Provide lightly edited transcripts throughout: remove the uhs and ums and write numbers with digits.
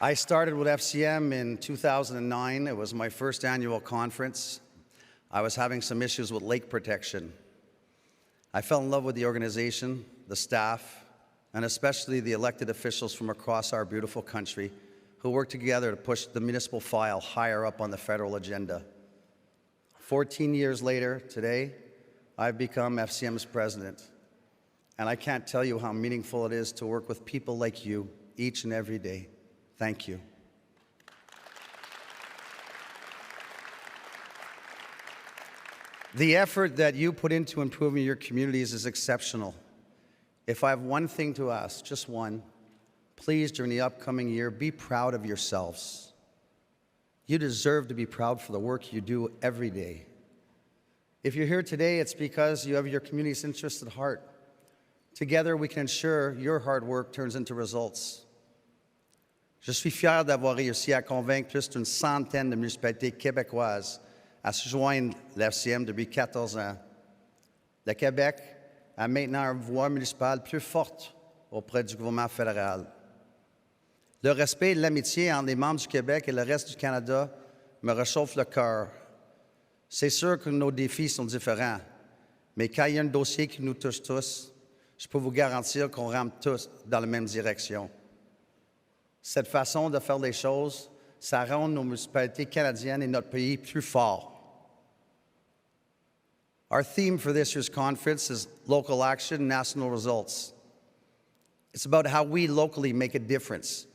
I started with FCM in 2009. It was my first annual conference. I was having some issues with lake protection. I fell in love with the organization, the staff, and especially the elected officials from across our beautiful country who worked together to push the municipal file higher up on the federal agenda. 14 years later, today, I've become FCM's president. And I can't tell you how meaningful it is to work with people like you each and every day. Thank you. The effort that you put into improving your communities is exceptional. If I have one thing to ask, just one, please, during the upcoming year, be proud of yourselves. You deserve to be proud for the work you do every day. If you're here today, it's because you have your community's interests at heart. Together, we can ensure your hard work turns into results. Je suis fier d'avoir réussi à convaincre plus d'une centaine de municipalités québécoises à se joindre à l'FCM depuis 14 ans. Le Québec a maintenant une voix municipale plus forte auprès du gouvernement fédéral. Le respect et l'amitié entre les membres du Québec et le reste du Canada me réchauffe le cœur. C'est sûr que nos défis sont différents, mais quand il y a un dossier qui nous touche tous, je peux vous garantir qu'on rame tous dans la même direction. Cette façon de faire les choses, ça rend nos municipalités canadiennes et notre pays plus forts. Our theme for this year's conference is Local Action, National Results. It's about how we locally make a difference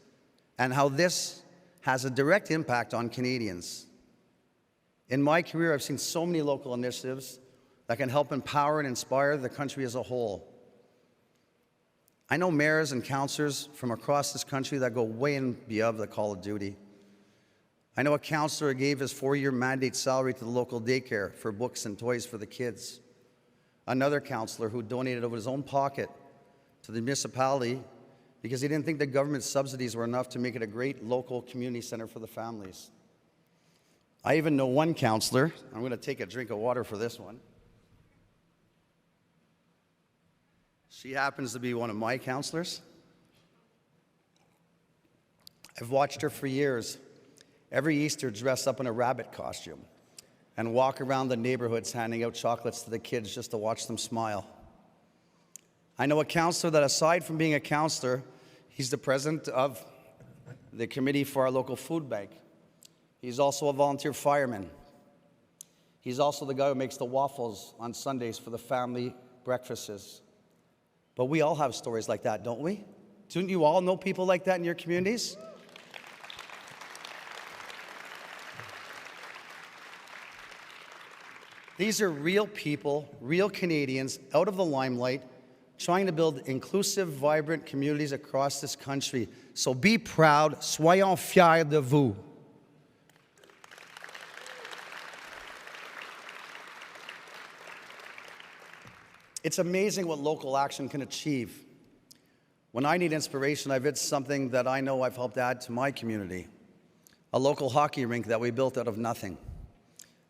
and how this has a direct impact on Canadians. In my career, I've seen so many local initiatives that can help empower and inspire the country as a whole. I know mayors and councillors from across this country that go way and beyond the call of duty. I know a councillor who gave his 4-year mandate salary to the local daycare for books and toys for the kids. Another councillor who donated out of his own pocket to the municipality because he didn't think the government subsidies were enough to make it a great local community center for the families. I even know one councillor, I'm going to take a drink of water for this one. She happens to be one of my councillors. I've watched her for years, every Easter dress up in a rabbit costume and walk around the neighborhoods handing out chocolates to the kids just to watch them smile. I know a councillor that, aside from being a councillor, he's the president of the committee for our local food bank. He's also a volunteer fireman. He's also the guy who makes the waffles on Sundays for the family breakfasts. But we all have stories like that, don't we? Don't you all know people like that in your communities? These are real people, real Canadians, out of the limelight, trying to build inclusive, vibrant communities across this country. So be proud, soyons fiers de vous. It's amazing what local action can achieve. When I need inspiration, I visit something that I know I've helped add to my community, a local hockey rink that we built out of nothing.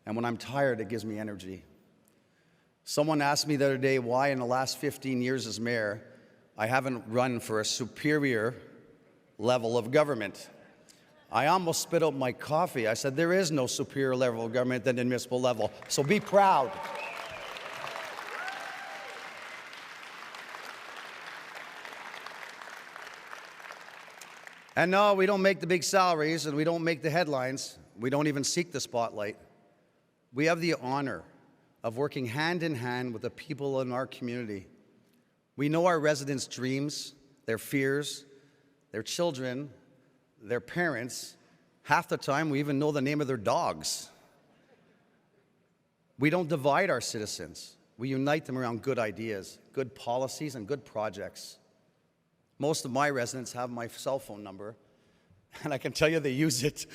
And when I'm tired, it gives me energy. Someone asked me the other day why in the last 15 years as mayor, I haven't run for a superior level of government. I almost spit out my coffee. I said, there is no superior level of government than the municipal level, so be proud. And no, we don't make the big salaries and we don't make the headlines. We don't even seek the spotlight. We have the honor of working hand in hand with the people in our community. We know our residents' dreams, their fears, their children, their parents. Half the time, we even know the name of their dogs. We don't divide our citizens. We unite them around good ideas, good policies, and good projects. Most of my residents have my cell phone number, and I can tell you they use it.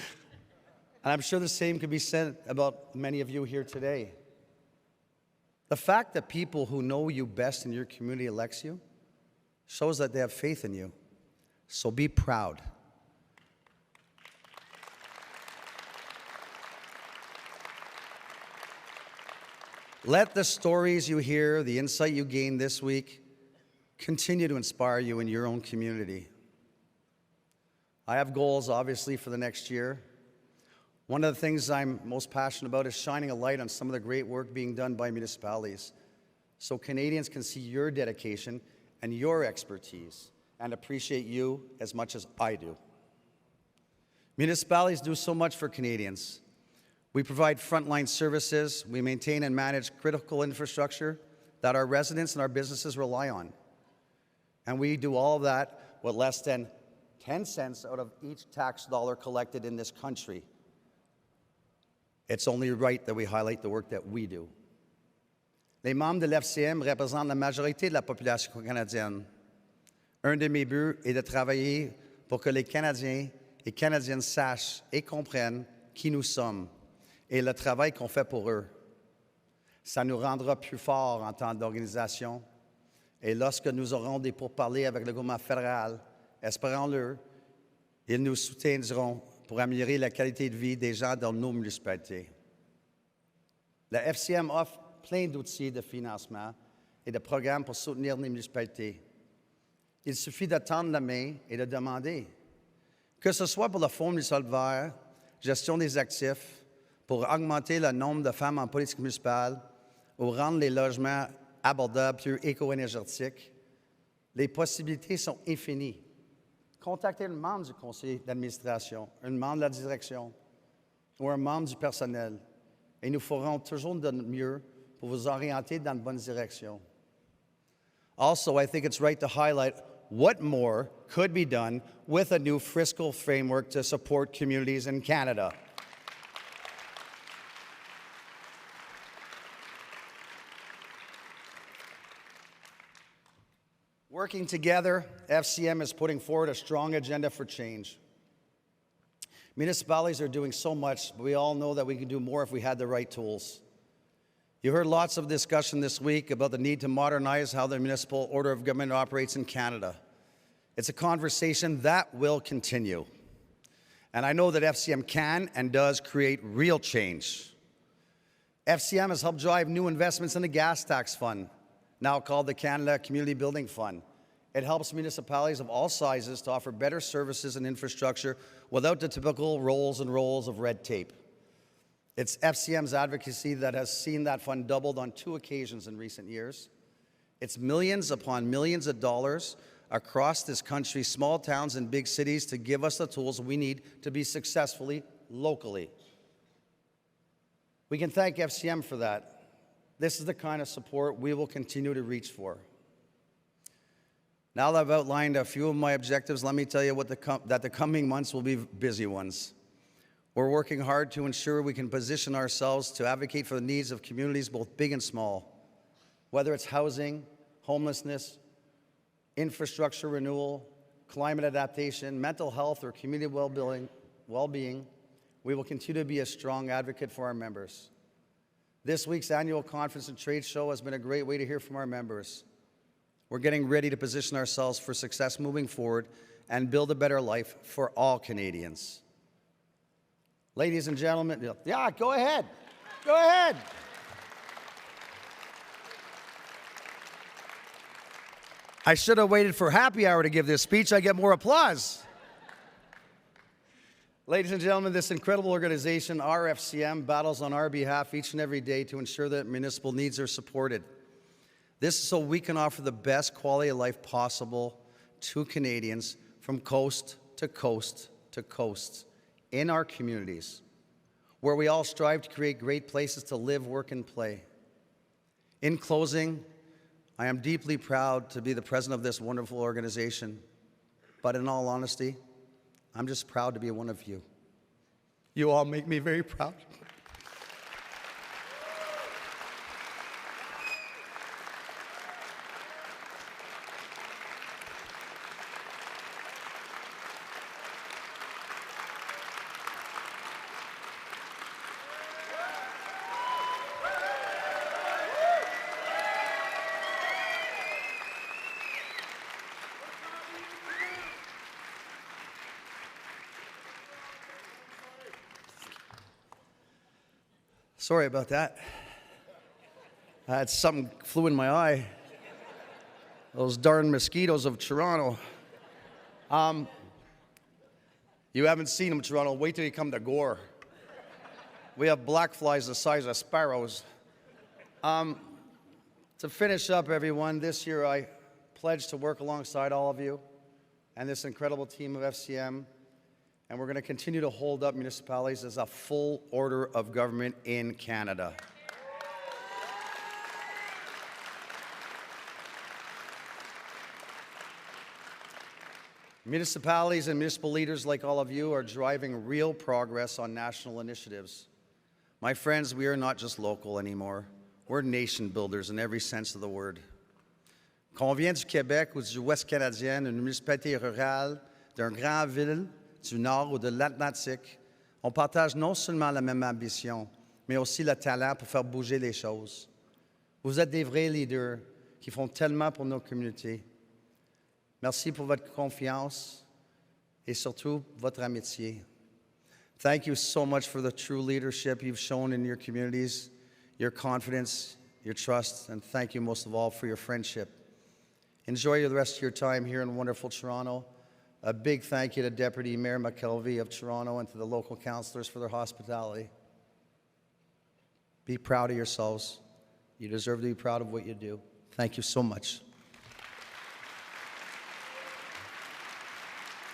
And I'm sure the same could be said about many of you here today. The fact that people who know you best in your community elects you shows that they have faith in you. So be proud. Let the stories you hear, the insight you gain this week, continue to inspire you in your own community. I have goals, obviously, for the next year. One of the things I'm most passionate about is shining a light on some of the great work being done by municipalities so Canadians can see your dedication and your expertise and appreciate you as much as I do. Municipalities do so much for Canadians. We provide frontline services, we maintain and manage critical infrastructure that our residents and our businesses rely on. And we do all of that with less than 10 cents out of each tax dollar collected in this country. It's only right that we highlight the work that we do. Les membres de l'FCM représentent la majorité de la population canadienne. Un de mes buts est de travailler pour que les Canadiens et Canadiennes sachent et comprennent qui nous sommes et le travail qu'on fait pour eux. Ça nous rendra plus forts en temps d'organisation. Et lorsque nous aurons des pourparlers avec le gouvernement fédéral, espérons-le, ils nous soutiendront pour améliorer la qualité de vie des gens dans nos municipalités. La FCM offre plein d'outils de financement et de programmes pour soutenir les municipalités. Il suffit de tendre la main et de demander. Que ce soit pour le Fonds municipal vert, gestion des actifs, pour augmenter le nombre de femmes en politique municipale ou rendre les logements abordables, plus éco-énergétiques, les possibilités sont infinies. Contactez un membre du conseil d'administration, un membre de la direction ou un membre du personnel et nous ferons toujours de notre mieux pour vous orienter dans la bonne direction. Also, I think it's right to highlight what more could be done with a new fiscal framework to support communities in Canada. Working together, FCM is putting forward a strong agenda for change. Municipalities are doing so much, but we all know that we can do more if we had the right tools. You heard lots of discussion this week about the need to modernize how the municipal order of government operates in Canada. It's a conversation that will continue. And I know that FCM can and does create real change. FCM has helped drive new investments in the gas tax fund, now called the Canada Community Building Fund. It helps municipalities of all sizes to offer better services and infrastructure without the typical rolls and rolls of red tape. It's FCM's advocacy that has seen that fund doubled on 2 occasions in recent years. It's millions upon millions of dollars across this country, small towns and big cities, to give us the tools we need to be successfully locally. We can thank FCM for that. This is the kind of support we will continue to reach for. Now that I've outlined a few of my objectives, let me tell you that the coming months will be busy ones. We're working hard to ensure we can position ourselves to advocate for the needs of communities both big and small, whether it's housing, homelessness, infrastructure renewal, climate adaptation, mental health, or community well-being. We will continue to be a strong advocate for our members. This week's annual conference and trade show has been a great way to hear from our members. We're getting ready to position ourselves for success moving forward and build a better life for all Canadians. Ladies and gentlemen, yeah, go ahead. Go ahead. I should have waited for happy hour to give this speech. I get more applause. Ladies and gentlemen, this incredible organization, our FCM, battles on our behalf each and every day to ensure that municipal needs are supported. This is so we can offer the best quality of life possible to Canadians from coast to coast to coast in our communities, where we all strive to create great places to live, work, and play. In closing, I am deeply proud to be the president of this wonderful organization, but in all honesty, I'm just proud to be one of you. You all make me very proud. Sorry about that. I had something flew in my eye. Those darn mosquitoes of Toronto. You haven't seen them, Toronto. Wait till you come to Gore. We have black flies the size of sparrows. To finish up, everyone, this year I pledge to work alongside all of you and this incredible team of FCM, and we're going to continue to hold up municipalities as a full order of government in Canada. Municipalities and municipal leaders like all of you are driving real progress on national initiatives. My friends, we are not just local anymore. We're nation builders in every sense of the word. Qu'on vienne du Québec ou du Ouest canadien, d'une municipalité rurale, d'une grande ville, du Nord ou de l'Atlantique, on partage non seulement la même ambition, mais aussi le talent pour faire bouger les choses. Vous êtes des vrais leaders qui font tellement pour nos communautés. Merci pour votre confiance et surtout votre amitié. Thank you so much for the true leadership you've shown in your communities, your confidence, your trust, and thank you most of all for your friendship. Enjoy the rest of your time here in wonderful Toronto. A big thank you to Deputy Mayor McKelvey of Toronto and to the local councillors for their hospitality. Be proud of yourselves. You deserve to be proud of what you do. Thank you so much.